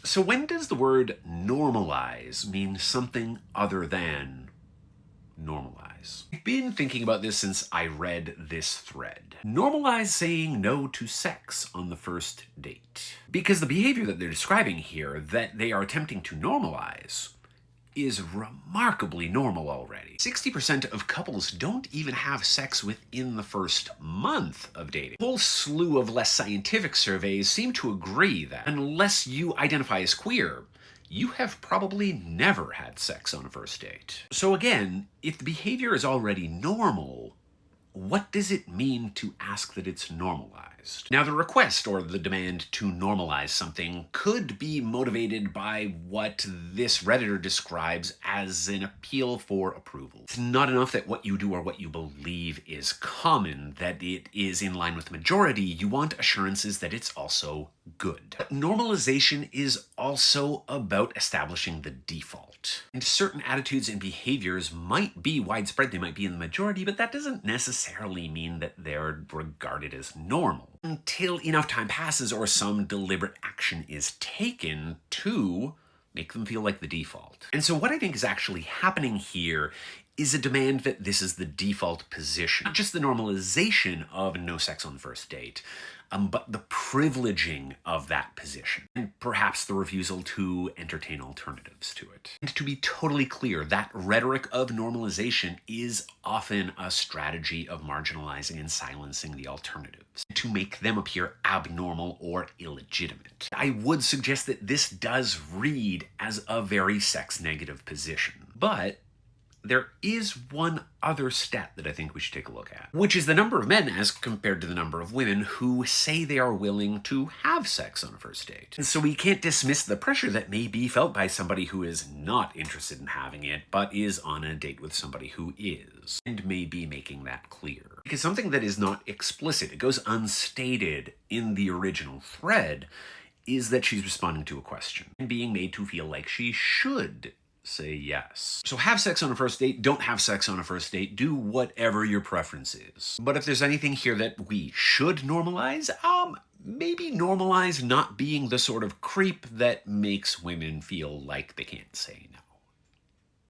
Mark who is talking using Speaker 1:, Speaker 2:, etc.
Speaker 1: So when does the word normalize mean something other than normalize? I've been thinking about this since I read this thread. Normalize saying no to sex on the first date. Because the behavior that they're describing here, that they are attempting to normalize, is remarkably normal already. 60% of couples don't even have sex within the first month of dating. A whole slew of less scientific surveys seem to agree that unless you identify as queer, you have probably never had sex on a first date. So again, if the behavior is already normal, what does it mean to ask that it's normalized? Now, the request or the demand to normalize something could be motivated by what this Redditor describes as an appeal for approval. It's not enough that what you do or what you believe is common, that it is in line with the majority. You want assurances that it's also good. But normalization is also about establishing the default. And certain attitudes and behaviors might be widespread, they might be in the majority, but that doesn't necessarily mean that they're regarded as normal until enough time passes or some deliberate action is taken to make them feel like the default. And so what I think is actually happening here is a demand that this is the default position. Not just the normalization of no sex on the first date, but the privileging of that position, and perhaps the refusal to entertain alternatives to it. And to be totally clear, that rhetoric of normalization is often a strategy of marginalizing and silencing the alternatives, to make them appear abnormal or illegitimate. I would suggest that this does read as a very sex-negative position, but there is one other stat that I think we should take a look at, which is the number of men as compared to the number of women who say they are willing to have sex on a first date. And so we can't dismiss the pressure that may be felt by somebody who is not interested in having it, but is on a date with somebody who is, and may be making that clear. Because something that is not explicit, it goes unstated in the original thread, is that she's responding to a question and being made to feel like she should say yes. So have sex on a first date, don't have sex on a first date, do whatever your preference is. But if there's anything here that we should normalize, maybe normalize not being the sort of creep that makes women feel like they can't say no.